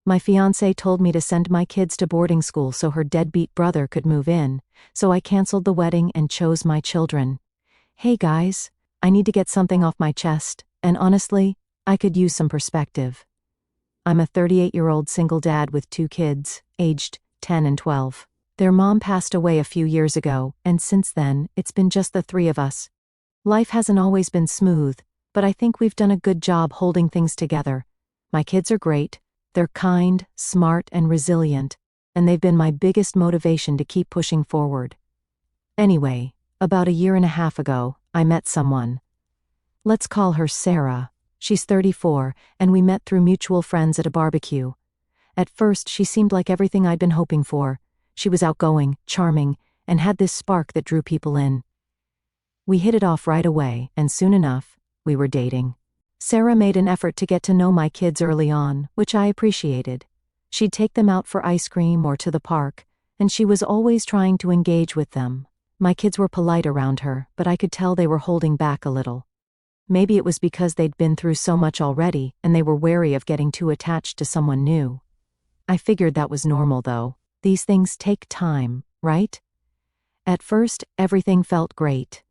My fiancée told me to send my kids to boarding school so her deadbeat brother could move in, so I canceled the wedding and chose my children. Hey guys, I need to get something off my chest, and honestly, I could use some perspective. I'm a 38-year-old single dad with 2 kids, aged 10 and 12. Their mom passed away a few years ago, and since then, it's been just the 3 of us. Life hasn't always been smooth, but I think we've done a good job holding things together. My kids are great, they're kind, smart, and resilient, and they've been my biggest motivation to keep pushing forward. Anyway, about a year and a half ago, I met someone. Let's call her Sarah. She's 34, and we met through mutual friends at a barbecue. At first, she seemed like everything I'd been hoping for. She was outgoing, charming, and had this spark that drew people in. We hit it off right away, and soon enough, we were dating. Sarah made an effort to get to know my kids early on, which I appreciated. She'd take them out for ice cream or to the park, and she was always trying to engage with them. My kids were polite around her, but I could tell they were holding back a little. Maybe it was because they'd been through so much already, and they were wary of getting too attached to someone new. I figured that was normal though. These things take time, right? At first, everything felt great.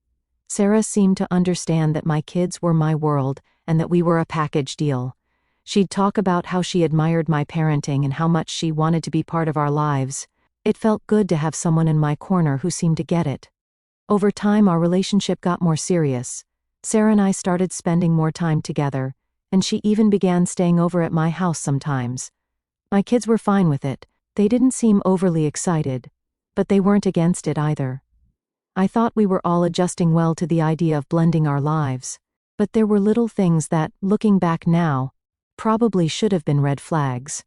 Sarah seemed to understand that my kids were my world and that we were a package deal. She'd talk about how she admired my parenting and how much she wanted to be part of our lives. It felt good to have someone in my corner who seemed to get it. Over time, our relationship got more serious. Sarah and I started spending more time together, and she even began staying over at my house sometimes. My kids were fine with it. They didn't seem overly excited, but they weren't against it either. I thought we were all adjusting well to the idea of blending our lives, but there were little things that, looking back now, probably should have been red flags.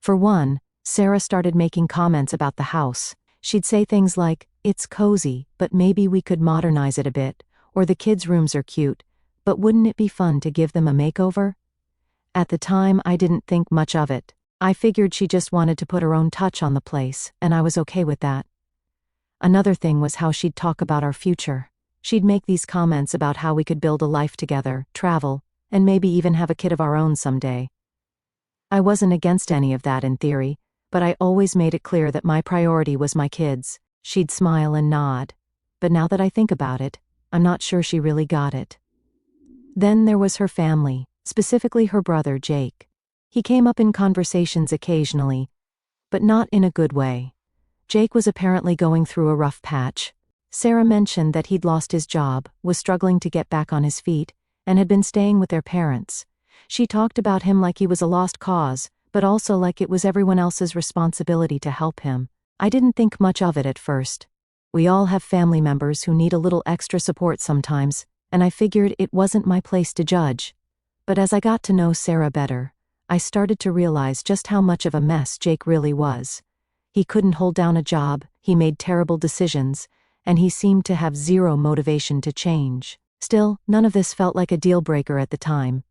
For one, Sarah started making comments about the house. She'd say things like, "It's cozy, but maybe we could modernize it a bit," or "The kids' rooms are cute, but wouldn't it be fun to give them a makeover?" At the time, I didn't think much of it. I figured she just wanted to put her own touch on the place, and I was okay with that. Another thing was how she'd talk about our future. She'd make these comments about how we could build a life together, travel, and maybe even have a kid of our own someday. I wasn't against any of that in theory, but I always made it clear that my priority was my kids. She'd smile and nod. But now that I think about it, I'm not sure she really got it. Then there was her family, specifically her brother Jake. He came up in conversations occasionally, but not in a good way. Jake was apparently going through a rough patch. Sarah mentioned that he'd lost his job, was struggling to get back on his feet, and had been staying with their parents. She talked about him like he was a lost cause, but also like it was everyone else's responsibility to help him. I didn't think much of it at first. We all have family members who need a little extra support sometimes, and I figured it wasn't my place to judge. But as I got to know Sarah better, I started to realize just how much of a mess Jake really was. He couldn't hold down a job, he made terrible decisions, and he seemed to have zero motivation to change. Still, none of this felt like a deal-breaker at the time.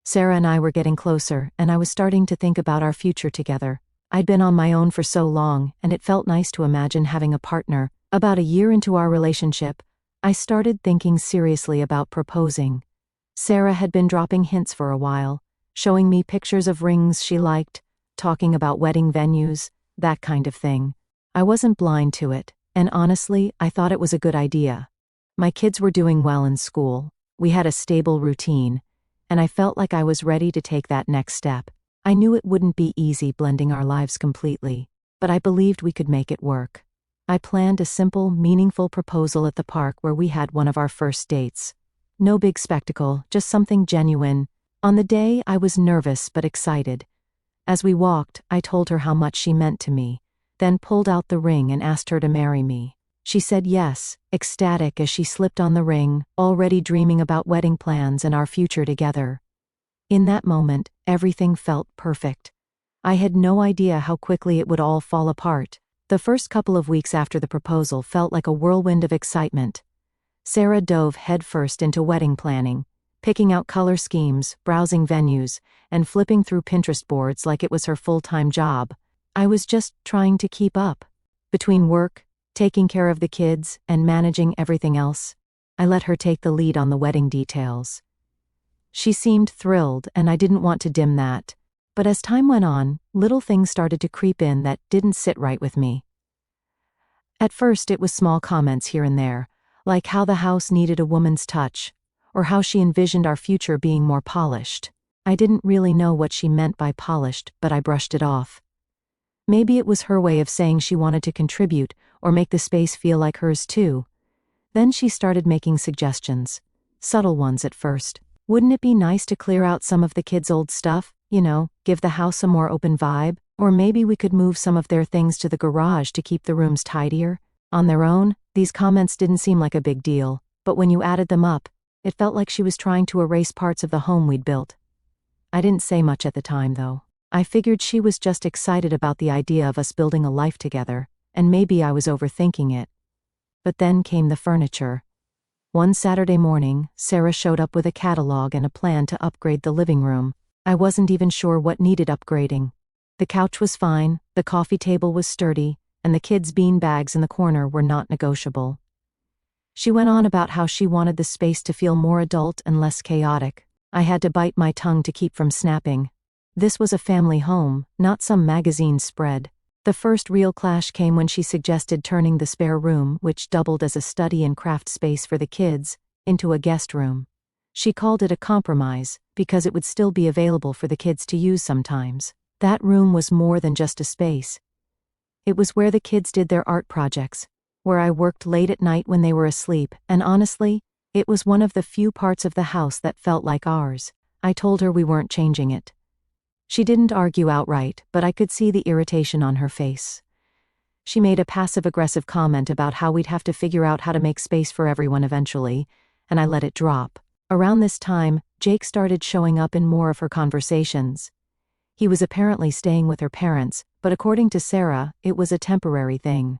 Sarah and I were getting closer, and I was starting to think about our future together. I'd been on my own for so long, and it felt nice to imagine having a partner. About a year into our relationship, I started thinking seriously about proposing. Sarah had been dropping hints for a while, showing me pictures of rings she liked, talking about wedding venues, that kind of thing. I wasn't blind to it, and honestly, I thought it was a good idea. My kids were doing well in school, we had a stable routine, and I felt like I was ready to take that next step. I knew it wouldn't be easy blending our lives completely, but I believed we could make it work. I planned a simple, meaningful proposal at the park where we had one of our first dates. No big spectacle, just something genuine. On the day, I was nervous but excited. As we walked, I told her how much she meant to me, then pulled out the ring and asked her to marry me. She said yes, ecstatic as she slipped on the ring, already dreaming about wedding plans and our future together. In that moment, everything felt perfect. I had no idea how quickly it would all fall apart. The first couple of weeks after the proposal felt like a whirlwind of excitement. Sarah dove headfirst into wedding planning, picking out color schemes, browsing venues, and flipping through Pinterest boards like it was her full-time job. I was just trying to keep up. Between work, taking care of the kids, and managing everything else, I let her take the lead on the wedding details. She seemed thrilled, and I didn't want to dim that, But as time went on, little things started to creep in that didn't sit right with me. At first it was small comments here and there, like how the house needed a woman's touch, or how she envisioned our future being more polished. I didn't really know what she meant by polished, but I brushed it off. Maybe it was her way of saying she wanted to contribute, or make the space feel like hers too. Then she started making suggestions. Subtle ones at first. Wouldn't it be nice to clear out some of the kids' old stuff, give the house a more open vibe? Or maybe we could move some of their things to the garage to keep the rooms tidier? On their own, these comments didn't seem like a big deal, but when you added them up, it felt like she was trying to erase parts of the home we'd built. I didn't say much at the time, though. I figured she was just excited about the idea of us building a life together, and maybe I was overthinking it. But then came the furniture. One Saturday morning, Sarah showed up with a catalog and a plan to upgrade the living room. I wasn't even sure what needed upgrading. The couch was fine, the coffee table was sturdy, and the kids' bean bags in the corner were not negotiable. She went on about how she wanted the space to feel more adult and less chaotic. I had to bite my tongue to keep from snapping. This was a family home, not some magazine spread. The first real clash came when she suggested turning the spare room, which doubled as a study and craft space for the kids, into a guest room. She called it a compromise, because it would still be available for the kids to use sometimes. That room was more than just a space. It was where the kids did their art projects, where I worked late at night when they were asleep, and honestly, it was one of the few parts of the house that felt like ours. I told her we weren't changing it. She didn't argue outright, but I could see the irritation on her face. She made a passive-aggressive comment about how we'd have to figure out how to make space for everyone eventually, and I let it drop. Around this time, Jake started showing up in more of her conversations. He was apparently staying with her parents, but according to Sarah, it was a temporary thing.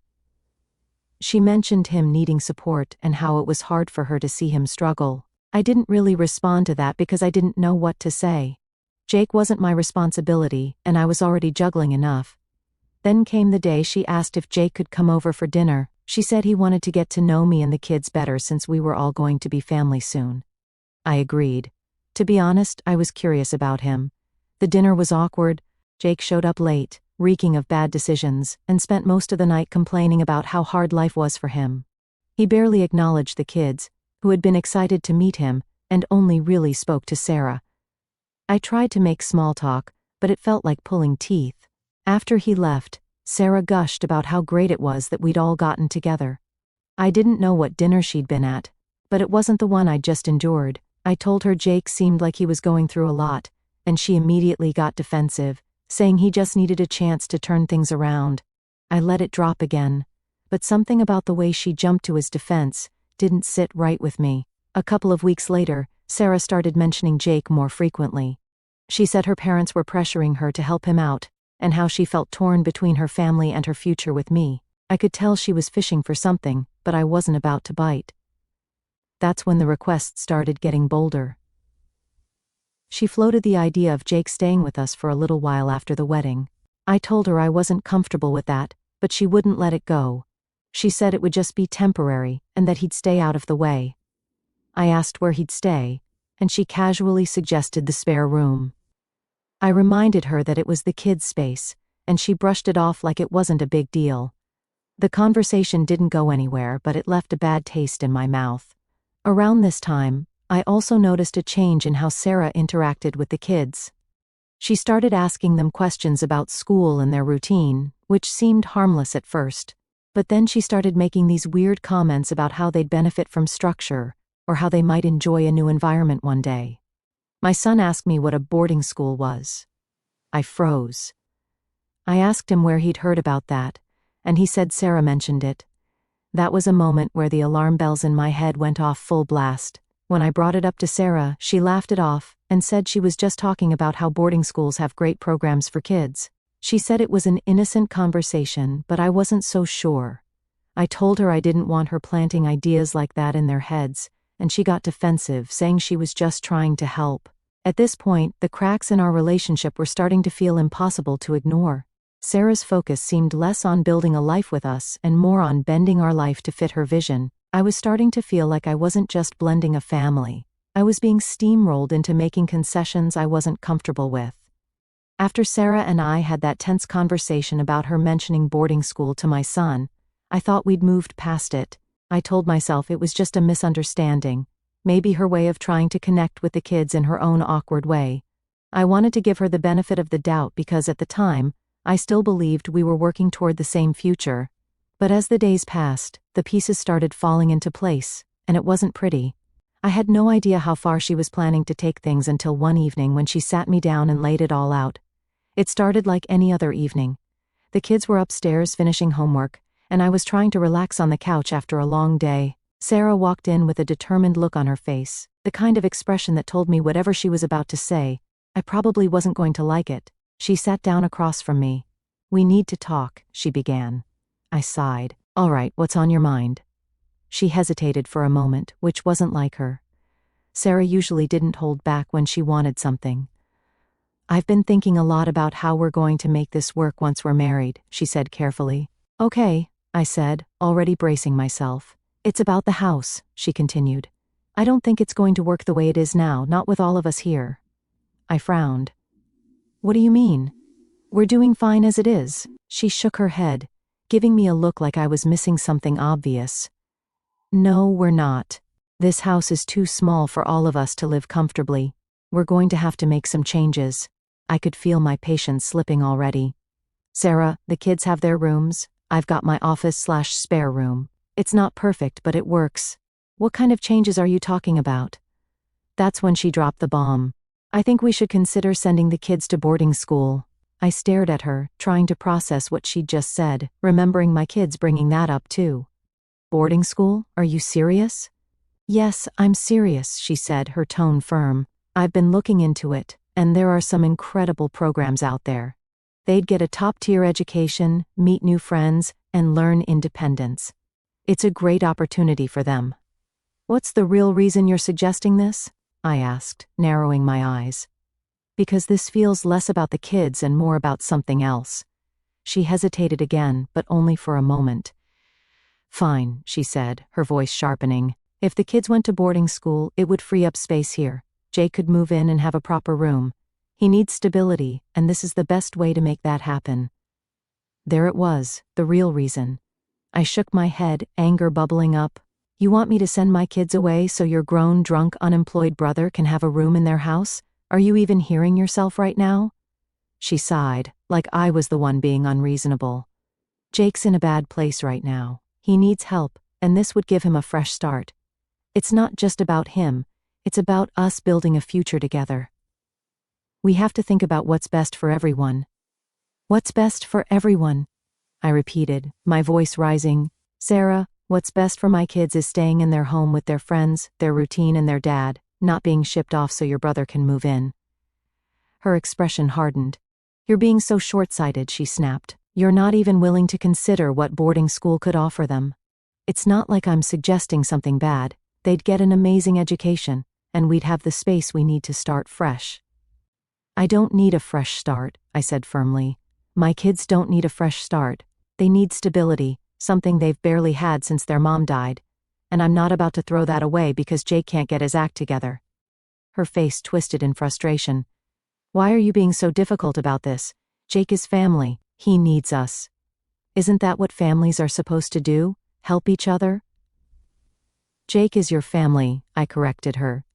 She mentioned him needing support and how it was hard for her to see him struggle. I didn't really respond to that because I didn't know what to say. Jake wasn't my responsibility, and I was already juggling enough. Then came the day she asked if Jake could come over for dinner. She said he wanted to get to know me and the kids better since we were all going to be family soon. I agreed. To be honest, I was curious about him. The dinner was awkward. Jake showed up late, reeking of bad decisions, and spent most of the night complaining about how hard life was for him. He barely acknowledged the kids, who had been excited to meet him, and only really spoke to Sarah. I tried to make small talk, but it felt like pulling teeth. After he left, Sarah gushed about how great it was that we'd all gotten together. I didn't know what dinner she'd been at, but it wasn't the one I'd just endured. I told her Jake seemed like he was going through a lot, and she immediately got defensive, saying he just needed a chance to turn things around. I let it drop again, but something about the way she jumped to his defense didn't sit right with me. A couple of weeks later, Sarah started mentioning Jake more frequently. She said her parents were pressuring her to help him out, and how she felt torn between her family and her future with me. I could tell she was fishing for something, but I wasn't about to bite. That's when the requests started getting bolder. She floated the idea of Jake staying with us for a little while after the wedding. I told her I wasn't comfortable with that, but she wouldn't let it go. She said it would just be temporary, and that he'd stay out of the way. I asked where he'd stay, and she casually suggested the spare room. I reminded her that it was the kids' space, and she brushed it off like it wasn't a big deal. The conversation didn't go anywhere, but it left a bad taste in my mouth. Around this time, I also noticed a change in how Sarah interacted with the kids. She started asking them questions about school and their routine, which seemed harmless at first. But then she started making these weird comments about how they'd benefit from structure, or how they might enjoy a new environment one day. My son asked me what a boarding school was. I froze. I asked him where he'd heard about that, and he said Sarah mentioned it. That was a moment where the alarm bells in my head went off full blast. When I brought it up to Sarah, she laughed it off, and said she was just talking about how boarding schools have great programs for kids. She said it was an innocent conversation, but I wasn't so sure. I told her I didn't want her planting ideas like that in their heads, and she got defensive, saying she was just trying to help. At this point, the cracks in our relationship were starting to feel impossible to ignore. Sarah's focus seemed less on building a life with us and more on bending our life to fit her vision. I was starting to feel like I wasn't just blending a family. I was being steamrolled into making concessions I wasn't comfortable with. After Sarah and I had that tense conversation about her mentioning boarding school to my son, I thought we'd moved past it. I told myself it was just a misunderstanding, maybe her way of trying to connect with the kids in her own awkward way. I wanted to give her the benefit of the doubt because at the time, I still believed we were working toward the same future. But as the days passed, the pieces started falling into place, and it wasn't pretty. I had no idea how far she was planning to take things until one evening when she sat me down and laid it all out. It started like any other evening. The kids were upstairs finishing homework, and I was trying to relax on the couch after a long day. Sarah walked in with a determined look on her face, the kind of expression that told me whatever she was about to say, I probably wasn't going to like it. She sat down across from me. "We need to talk," she began. I sighed. "All right, what's on your mind?" She hesitated for a moment, which wasn't like her. Sarah usually didn't hold back when she wanted something. "I've been thinking a lot about how we're going to make this work once we're married," she said carefully. "Okay," I said, already bracing myself. "It's about the house," she continued. "I don't think it's going to work the way it is now, not with all of us here." I frowned. "What do you mean? We're doing fine as it is." She shook her head, giving me a look like I was missing something obvious. "No, we're not. This house is too small for all of us to live comfortably. We're going to have to make some changes." I could feel my patience slipping already. "Sarah, the kids have their rooms. I've got my office/spare room. It's not perfect, but it works. What kind of changes are you talking about?" That's when she dropped the bomb. "I think we should consider sending the kids to boarding school." I stared at her, trying to process what she'd just said, remembering my kids bringing that up too. "Boarding school? Are you serious?" "Yes, I'm serious," she said, her tone firm. "I've been looking into it, and there are some incredible programs out there. They'd get a top-tier education, meet new friends, and learn independence. It's a great opportunity for them." "What's the real reason you're suggesting this?" I asked, narrowing my eyes. "Because this feels less about the kids and more about something else." She hesitated again, but only for a moment. "Fine," she said, her voice sharpening. "If the kids went to boarding school, it would free up space here. Jake could move in and have a proper room. He needs stability, and this is the best way to make that happen." There it was, the real reason. I shook my head, anger bubbling up. "You want me to send my kids away so your grown, drunk, unemployed brother can have a room in their house? Are you even hearing yourself right now?" She sighed, like I was the one being unreasonable. "Jake's in a bad place right now. He needs help, and this would give him a fresh start. It's not just about him, it's about us building a future together. We have to think about what's best for everyone." "What's best for everyone?" I repeated, my voice rising. "Sarah, what's best for my kids is staying in their home with their friends, their routine and their dad, not being shipped off so your brother can move in." Her expression hardened. "You're being so short-sighted," she snapped. "You're not even willing to consider what boarding school could offer them. It's not like I'm suggesting something bad. They'd get an amazing education, and we'd have the space we need to start fresh." "I don't need a fresh start," I said firmly. "My kids don't need a fresh start. They need stability, something they've barely had since their mom died. And I'm not about to throw that away because Jake can't get his act together." Her face twisted in frustration. "Why are you being so difficult about this? Jake is family. He needs us. Isn't that what families are supposed to do? Help each other?" "Jake is your family," I corrected her.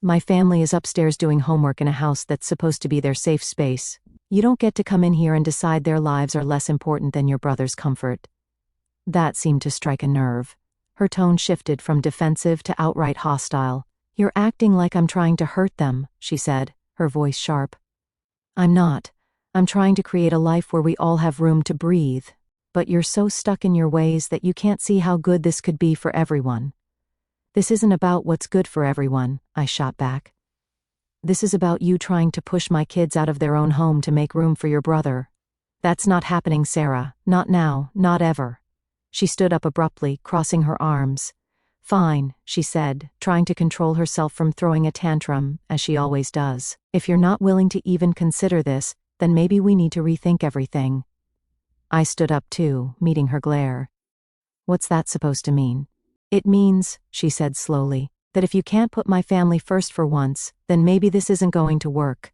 "My family is upstairs doing homework in a house that's supposed to be their safe space. You don't get to come in here and decide their lives are less important than your brother's comfort." That seemed to strike a nerve. Her tone shifted from defensive to outright hostile. "You're acting like I'm trying to hurt them," she said, her voice sharp. "I'm not. I'm trying to create a life where we all have room to breathe. But you're so stuck in your ways that you can't see how good this could be for everyone." "This isn't about what's good for everyone," I shot back. "This is about you trying to push my kids out of their own home to make room for your brother. That's not happening, Sarah. Not now, not ever." She stood up abruptly, crossing her arms. "Fine," she said, trying to control herself from throwing a tantrum, as she always does. "If you're not willing to even consider this, then maybe we need to rethink everything." I stood up too, meeting her glare. "What's that supposed to mean?" "It means," she said slowly, "that if you can't put my family first for once, then maybe this isn't going to work."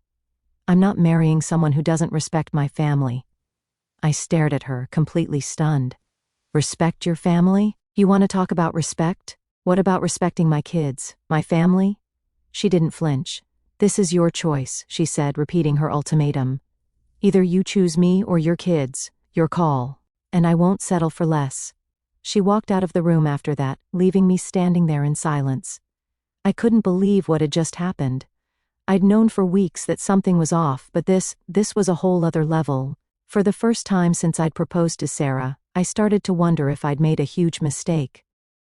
I'm not marrying someone who doesn't respect my family. I stared at her, completely stunned. Respect your family? You want to talk about respect? What about respecting my kids, my family? She didn't flinch. This is your choice, she said, repeating her ultimatum. Either you choose me or your kids, your call. And I won't settle for less. She walked out of the room after that, leaving me standing there in silence. I couldn't believe what had just happened. I'd known for weeks that something was off, but this was a whole other level. For the first time since I'd proposed to Sarah, I started to wonder if I'd made a huge mistake.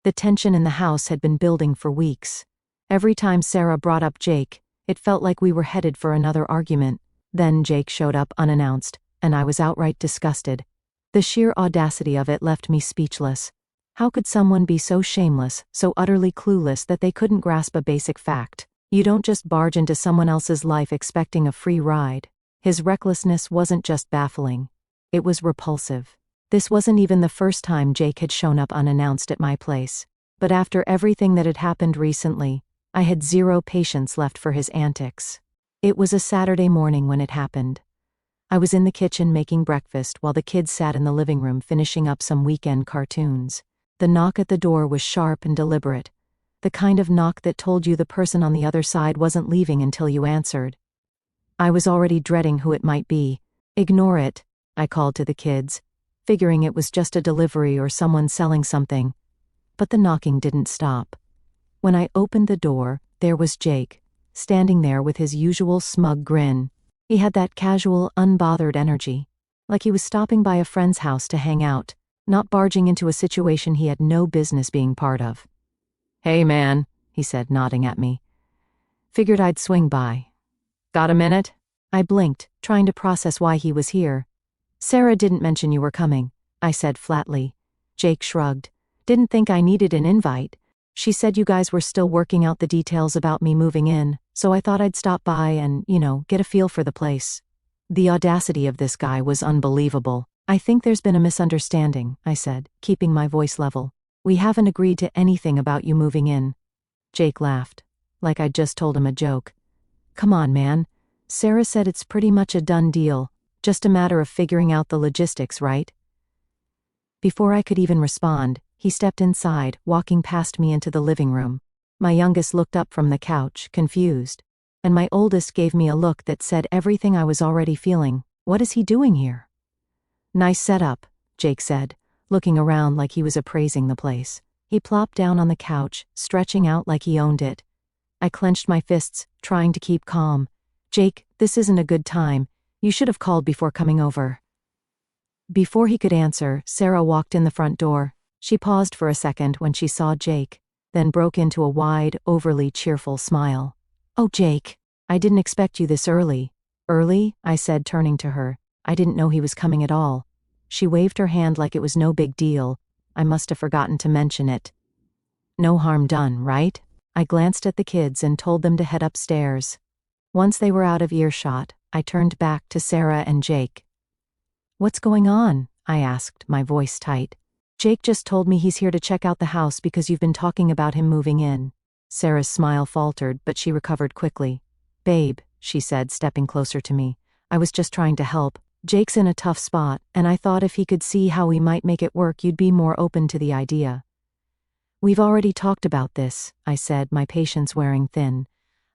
The tension in the house had been building for weeks. Every time Sarah brought up Jake, it felt like we were headed for another argument. Then Jake showed up unannounced, and I was outright disgusted. The sheer audacity of it left me speechless. How could someone be so shameless, so utterly clueless that they couldn't grasp a basic fact? You don't just barge into someone else's life expecting a free ride. His recklessness wasn't just baffling. It was repulsive. This wasn't even the first time Jake had shown up unannounced at my place. But after everything that had happened recently, I had zero patience left for his antics. It was a Saturday morning when it happened. I was in the kitchen making breakfast while the kids sat in the living room finishing up some weekend cartoons. The knock at the door was sharp and deliberate. The kind of knock that told you the person on the other side wasn't leaving until you answered. I was already dreading who it might be. Ignore it, I called to the kids, figuring it was just a delivery or someone selling something. But the knocking didn't stop. When I opened the door, there was Jake, standing there with his usual smug grin. He had that casual, unbothered energy, like he was stopping by a friend's house to hang out, not barging into a situation he had no business being part of. "Hey man," he said, nodding at me. "Figured I'd swing by. Got a minute?" I blinked, trying to process why he was here. "Sarah didn't mention you were coming," I said flatly. Jake shrugged. "Didn't think I needed an invite. She said you guys were still working out the details about me moving in, so I thought I'd stop by and, get a feel for the place." The audacity of this guy was unbelievable. "I think there's been a misunderstanding," I said, keeping my voice level. "We haven't agreed to anything about you moving in." Jake laughed, like I'd just told him a joke. "Come on, man. Sarah said it's pretty much a done deal, just a matter of figuring out the logistics, right?" Before I could even respond, he stepped inside, walking past me into the living room. My youngest looked up from the couch, confused, and my oldest gave me a look that said everything I was already feeling. What is he doing here? "Nice setup," Jake said, looking around like he was appraising the place. He plopped down on the couch, stretching out like he owned it. I clenched my fists, trying to keep calm. "Jake, this isn't a good time. You should have called before coming over." Before he could answer, Sarah walked in the front door. She paused for a second when she saw Jake, then broke into a wide, overly cheerful smile. "Oh, Jake, I didn't expect you this early." "Early?" I said, turning to her. I didn't know he was coming at all. She waved her hand like it was no big deal. I must have forgotten to mention it. "No harm done, right?" I glanced at the kids and told them to head upstairs. Once they were out of earshot, I turned back to Sarah and Jake. "What's going on?" I asked, my voice tight. "Jake just told me he's here to check out the house because you've been talking about him moving in." Sarah's smile faltered, but she recovered quickly. "Babe," she said, stepping closer to me, "I was just trying to help. Jake's in a tough spot, and I thought if he could see how we might make it work, you'd be more open to the idea." "We've already talked about this," I said, my patience wearing thin.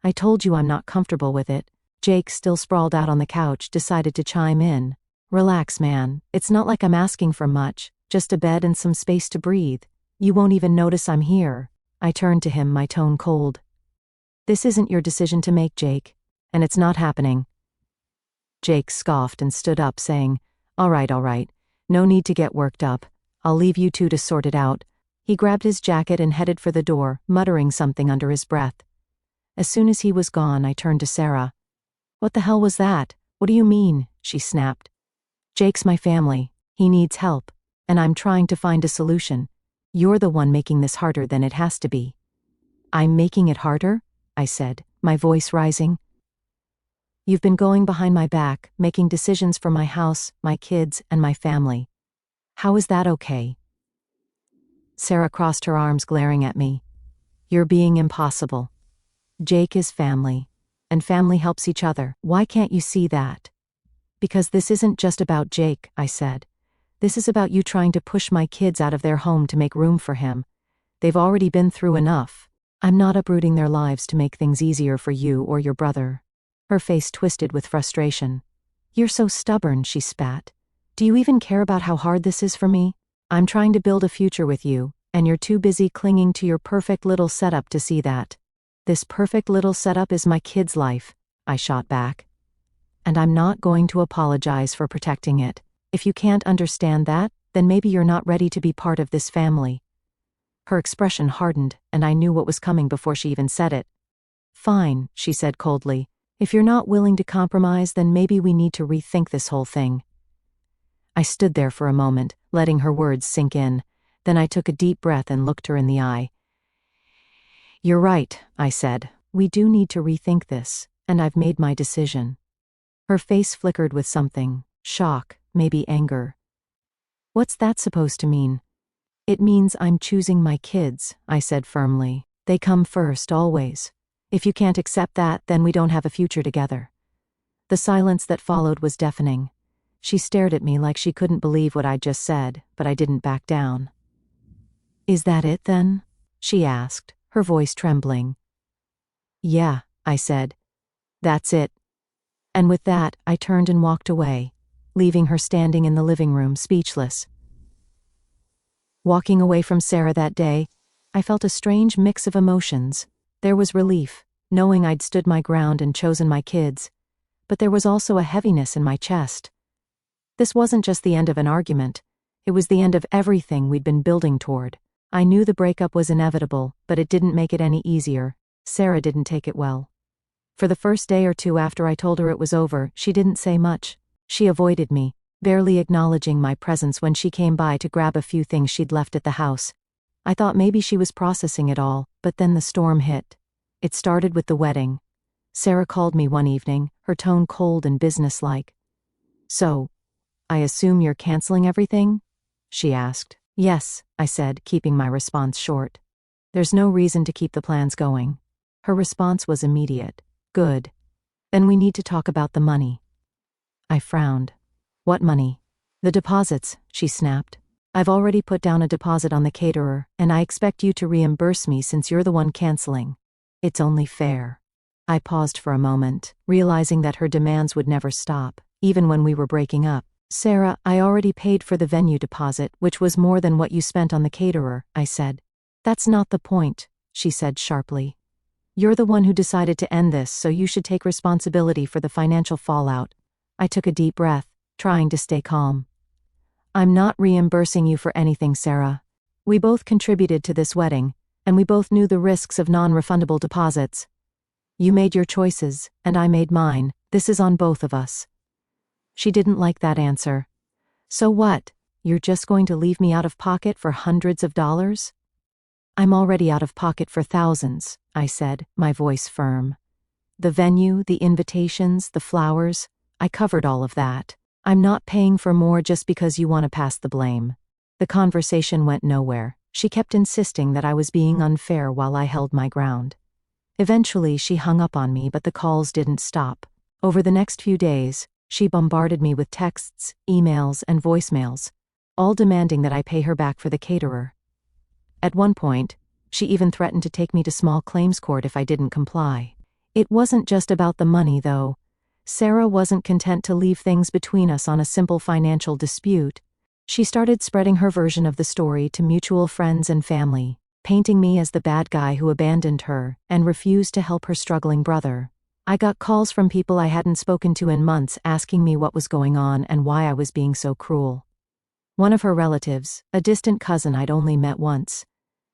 "I told you I'm not comfortable with it." Jake, still sprawled out on the couch, decided to chime in. "Relax, man. It's not like I'm asking for much, just a bed and some space to breathe. You won't even notice I'm here." I turned to him, my tone cold. "This isn't your decision to make, Jake. And it's not happening." Jake scoffed and stood up, saying, all right. No need to get worked up. I'll leave you two to sort it out." He grabbed his jacket and headed for the door, muttering something under his breath. As soon as he was gone, I turned to Sarah. "What the hell was that? What do you mean?" she snapped. "Jake's my family. He needs help. And I'm trying to find a solution. You're the one making this harder than it has to be." "I'm making it harder?" I said, my voice rising. "You've been going behind my back, making decisions for my house, my kids, and my family. How is that okay?" Sarah crossed her arms, glaring at me. "You're being impossible. Jake is family, and family helps each other. Why can't you see that? Because this isn't just about Jake, I said. This is about you trying to push my kids out of their home to make room for him. They've already been through enough. I'm not uprooting their lives to make things easier for you or your brother. Her face twisted with frustration. You're so stubborn, she spat. Do you even care about how hard this is for me? I'm trying to build a future with you, and you're too busy clinging to your perfect little setup to see that. This perfect little setup is my kid's life, I shot back. And I'm not going to apologize for protecting it. If you can't understand that, then maybe you're not ready to be part of this family. Her expression hardened, and I knew what was coming before she even said it. Fine, she said coldly. If you're not willing to compromise, then maybe we need to rethink this whole thing. I stood there for a moment, letting her words sink in. Then I took a deep breath and looked her in the eye. You're right, I said. We do need to rethink this, and I've made my decision. Her face flickered with something, shock, maybe anger. What's that supposed to mean? It means I'm choosing my kids, I said firmly. They come first, always. If you can't accept that, then we don't have a future together. The silence that followed was deafening. She stared at me like she couldn't believe what I'd just said, but I didn't back down. Is that it, then? She asked, her voice trembling. Yeah, I said. That's it. And with that, I turned and walked away, leaving her standing in the living room, speechless. Walking away from Sarah that day, I felt a strange mix of emotions. There was relief, knowing I'd stood my ground and chosen my kids, but there was also a heaviness in my chest. This wasn't just the end of an argument, it was the end of everything we'd been building toward. I knew the breakup was inevitable, but it didn't make it any easier. Sarah didn't take it well. For the first day or two after I told her it was over, she didn't say much. She avoided me, barely acknowledging my presence when she came by to grab a few things she'd left at the house. I thought maybe she was processing it all, but then the storm hit. It started with the wedding. Sarah called me one evening, her tone cold and businesslike. So, I assume you're canceling everything? She asked. Yes, I said, keeping my response short. There's no reason to keep the plans going. Her response was immediate. Good. Then we need to talk about the money. I frowned. What money? The deposits, she snapped. I've already put down a deposit on the caterer, and I expect you to reimburse me since you're the one canceling. It's only fair. I paused for a moment, realizing that her demands would never stop, even when we were breaking up. Sarah, I already paid for the venue deposit, which was more than what you spent on the caterer, I said. That's not the point, she said sharply. You're the one who decided to end this, so you should take responsibility for the financial fallout. I took a deep breath, trying to stay calm. I'm not reimbursing you for anything, Sarah. We both contributed to this wedding, and we both knew the risks of non-refundable deposits. You made your choices, and I made mine. This is on both of us. She didn't like that answer. So what? You're just going to leave me out of pocket for hundreds of dollars? I'm already out of pocket for thousands, I said, my voice firm. The venue, the invitations, the flowers, I covered all of that. I'm not paying for more just because you want to pass the blame. The conversation went nowhere. She kept insisting that I was being unfair while I held my ground. Eventually, she hung up on me, but the calls didn't stop. Over the next few days, she bombarded me with texts, emails, and voicemails, all demanding that I pay her back for the caterer. At one point, she even threatened to take me to small claims court if I didn't comply. It wasn't just about the money, though. Sarah wasn't content to leave things between us on a simple financial dispute. She started spreading her version of the story to mutual friends and family, painting me as the bad guy who abandoned her and refused to help her struggling brother. I got calls from people I hadn't spoken to in months asking me what was going on and why I was being so cruel. One of her relatives, a distant cousin I'd only met once,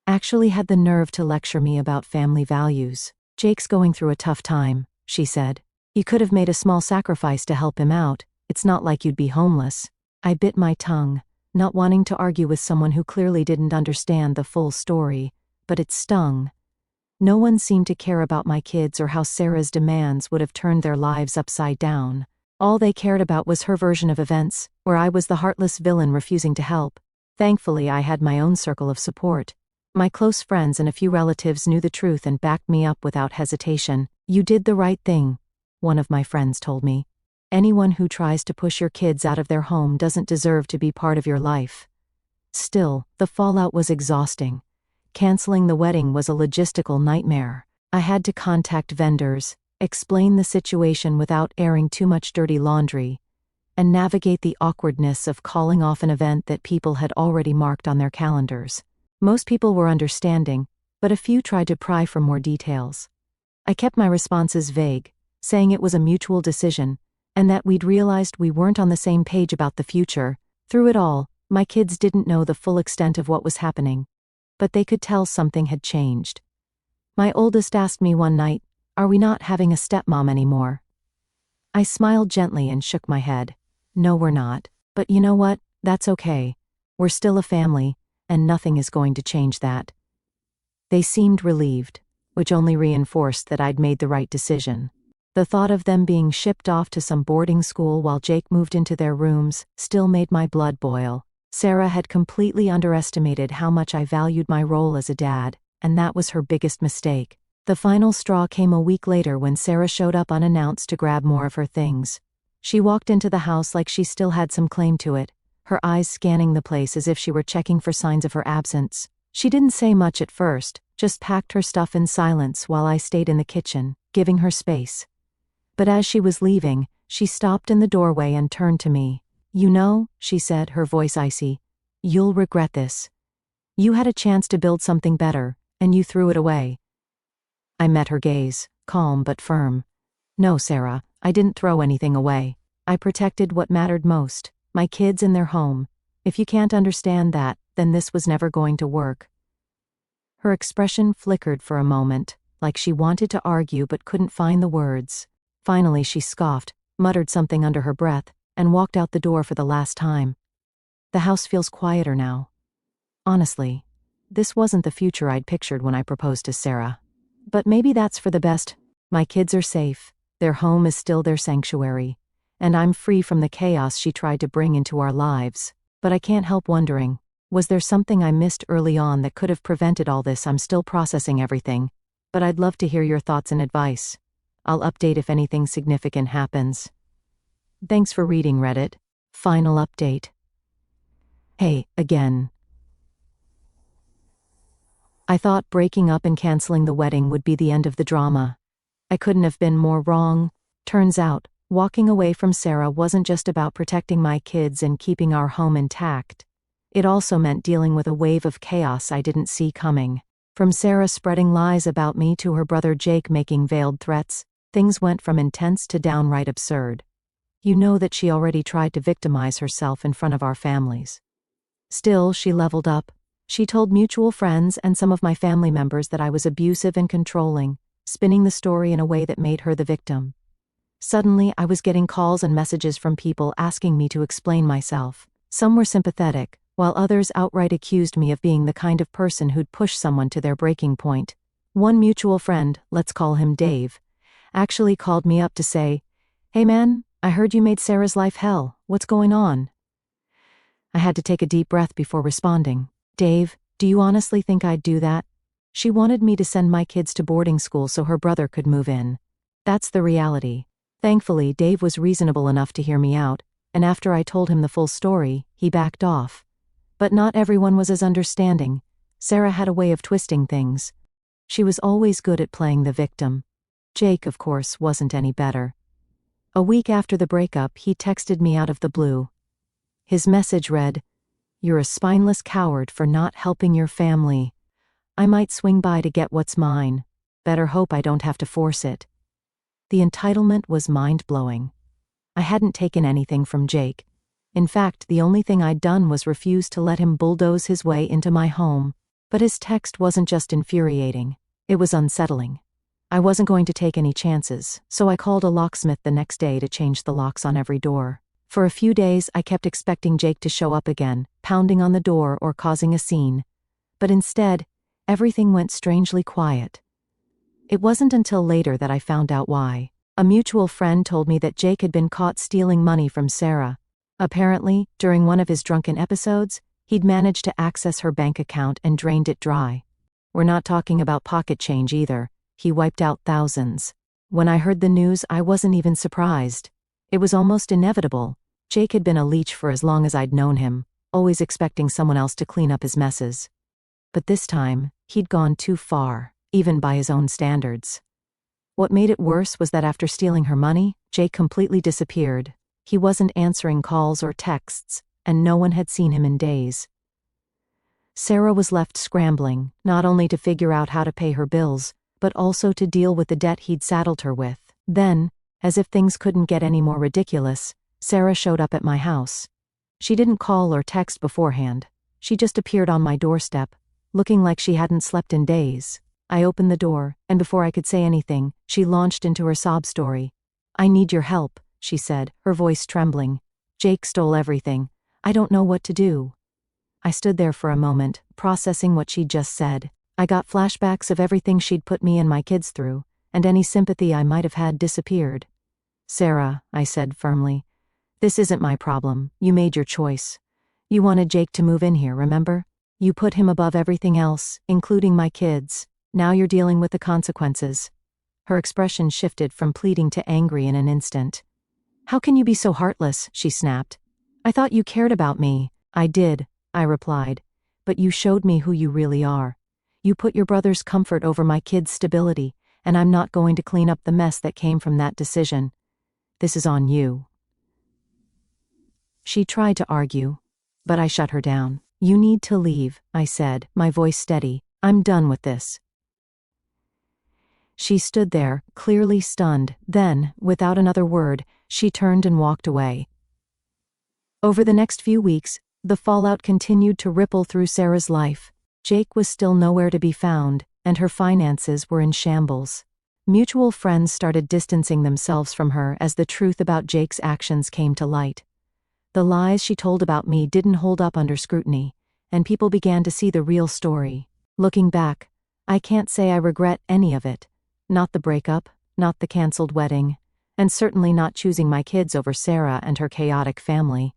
actually had the nerve to lecture me about family values. Jake's going through a tough time, she said. You could have made a small sacrifice to help him out. It's not like you'd be homeless. I bit my tongue, not wanting to argue with someone who clearly didn't understand the full story, but it stung. No one seemed to care about my kids or how Sarah's demands would have turned their lives upside down. All they cared about was her version of events, where I was the heartless villain refusing to help. Thankfully, I had my own circle of support. My close friends and a few relatives knew the truth and backed me up without hesitation. "You did the right thing," one of my friends told me. "Anyone who tries to push your kids out of their home doesn't deserve to be part of your life." Still, the fallout was exhausting. Canceling the wedding was a logistical nightmare. I had to contact vendors, explain the situation without airing too much dirty laundry, and navigate the awkwardness of calling off an event that people had already marked on their calendars. Most people were understanding, but a few tried to pry for more details. I kept my responses vague, saying it was a mutual decision, and that we'd realized we weren't on the same page about the future. Through it all, my kids didn't know the full extent of what was happening, but they could tell something had changed. My oldest asked me one night, "Are we not having a stepmom anymore?" I smiled gently and shook my head. "No, we're not. But you know what? That's okay. We're still a family, and nothing is going to change that." They seemed relieved, which only reinforced that I'd made the right decision. The thought of them being shipped off to some boarding school while Jake moved into their rooms still made my blood boil. Sarah had completely underestimated how much I valued my role as a dad, and that was her biggest mistake. The final straw came a week later when Sarah showed up unannounced to grab more of her things. She walked into the house like she still had some claim to it, her eyes scanning the place as if she were checking for signs of her absence. She didn't say much at first, just packed her stuff in silence while I stayed in the kitchen, giving her space. But as she was leaving, she stopped in the doorway and turned to me. "You know," she said, her voice icy, "you'll regret this. You had a chance to build something better, and you threw it away." I met her gaze, calm but firm. "No, Sarah, I didn't throw anything away. I protected what mattered most, my kids and their home. If you can't understand that, then this was never going to work." Her expression flickered for a moment, like she wanted to argue but couldn't find the words. Finally she scoffed, muttered something under her breath, and walked out the door for the last time. The house feels quieter now. Honestly, this wasn't the future I'd pictured when I proposed to Sarah. But maybe that's for the best. My kids are safe, their home is still their sanctuary, and I'm free from the chaos she tried to bring into our lives. But I can't help wondering, was there something I missed early on that could have prevented all this? I'm still processing everything, but I'd love to hear your thoughts and advice. I'll update if anything significant happens. Thanks for reading, Reddit. Final update. Hey, again. I thought breaking up and canceling the wedding would be the end of the drama. I couldn't have been more wrong. Turns out, walking away from Sarah wasn't just about protecting my kids and keeping our home intact. It also meant dealing with a wave of chaos I didn't see coming. From Sarah spreading lies about me to her brother Jake making veiled threats, things went from intense to downright absurd. You know that she already tried to victimize herself in front of our families. Still, she leveled up. She told mutual friends and some of my family members that I was abusive and controlling, spinning the story in a way that made her the victim. Suddenly, I was getting calls and messages from people asking me to explain myself. Some were sympathetic, while others outright accused me of being the kind of person who'd push someone to their breaking point. One mutual friend, let's call him Dave, actually called me up to say, "Hey man, I heard you made Sarah's life hell. What's going on?" I had to take a deep breath before responding. "Dave, do you honestly think I'd do that? She wanted me to send my kids to boarding school so her brother could move in. That's the reality." Thankfully, Dave was reasonable enough to hear me out, and after I told him the full story, he backed off. But not everyone was as understanding. Sarah had a way of twisting things. She was always good at playing the victim. Jake, of course, wasn't any better. A week after the breakup, he texted me out of the blue. His message read, "You're a spineless coward for not helping your family. I might swing by to get what's mine. Better hope I don't have to force it." The entitlement was mind-blowing. I hadn't taken anything from Jake. In fact, the only thing I'd done was refuse to let him bulldoze his way into my home. But his text wasn't just infuriating, it was unsettling. I wasn't going to take any chances, so I called a locksmith the next day to change the locks on every door. For a few days, I kept expecting Jake to show up again, pounding on the door or causing a scene. But instead, everything went strangely quiet. It wasn't until later that I found out why. A mutual friend told me that Jake had been caught stealing money from Sarah. Apparently, during one of his drunken episodes, he'd managed to access her bank account and drained it dry. We're not talking about pocket change either. He wiped out thousands. When I heard the news, I wasn't even surprised. It was almost inevitable. Jake had been a leech for as long as I'd known him, always expecting someone else to clean up his messes. But this time, he'd gone too far, even by his own standards. What made it worse was that after stealing her money, Jake completely disappeared. He wasn't answering calls or texts, and no one had seen him in days. Sarah was left scrambling, not only to figure out how to pay her bills, but also to deal with the debt he'd saddled her with. Then, as if things couldn't get any more ridiculous, Sarah showed up at my house. She didn't call or text beforehand. She just appeared on my doorstep, looking like she hadn't slept in days. I opened the door, and before I could say anything, she launched into her sob story. "I need your help," she said, her voice trembling. "Jake stole everything. I don't know what to do." I stood there for a moment, processing what she'd just said. I got flashbacks of everything she'd put me and my kids through, and any sympathy I might have had disappeared. "Sarah," I said firmly, "this isn't my problem. You made your choice. You wanted Jake to move in here, remember? You put him above everything else, including my kids. Now you're dealing with the consequences." Her expression shifted from pleading to angry in an instant. "How can you be so heartless?" she snapped. "I thought you cared about me." "I did," I replied, "but you showed me who you really are. You put your brother's comfort over my kids' stability, and I'm not going to clean up the mess that came from that decision. This is on you." She tried to argue, but I shut her down. "You need to leave," I said, my voice steady. "I'm done with this." She stood there, clearly stunned. Then, without another word, she turned and walked away. Over the next few weeks, the fallout continued to ripple through Sarah's life. Jake was still nowhere to be found, and her finances were in shambles. Mutual friends started distancing themselves from her as the truth about Jake's actions came to light. The lies she told about me didn't hold up under scrutiny, and people began to see the real story. Looking back, I can't say I regret any of it. Not the breakup, not the canceled wedding, and certainly not choosing my kids over Sarah and her chaotic family.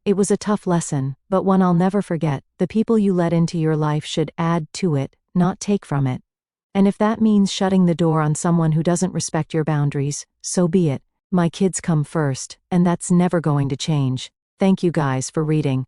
It was a tough lesson, but one I'll never forget. The people you let into your life should add to it, not take from it. And if that means shutting the door on someone who doesn't respect your boundaries, so be it. My kids come first, and that's never going to change. Thank you guys for reading.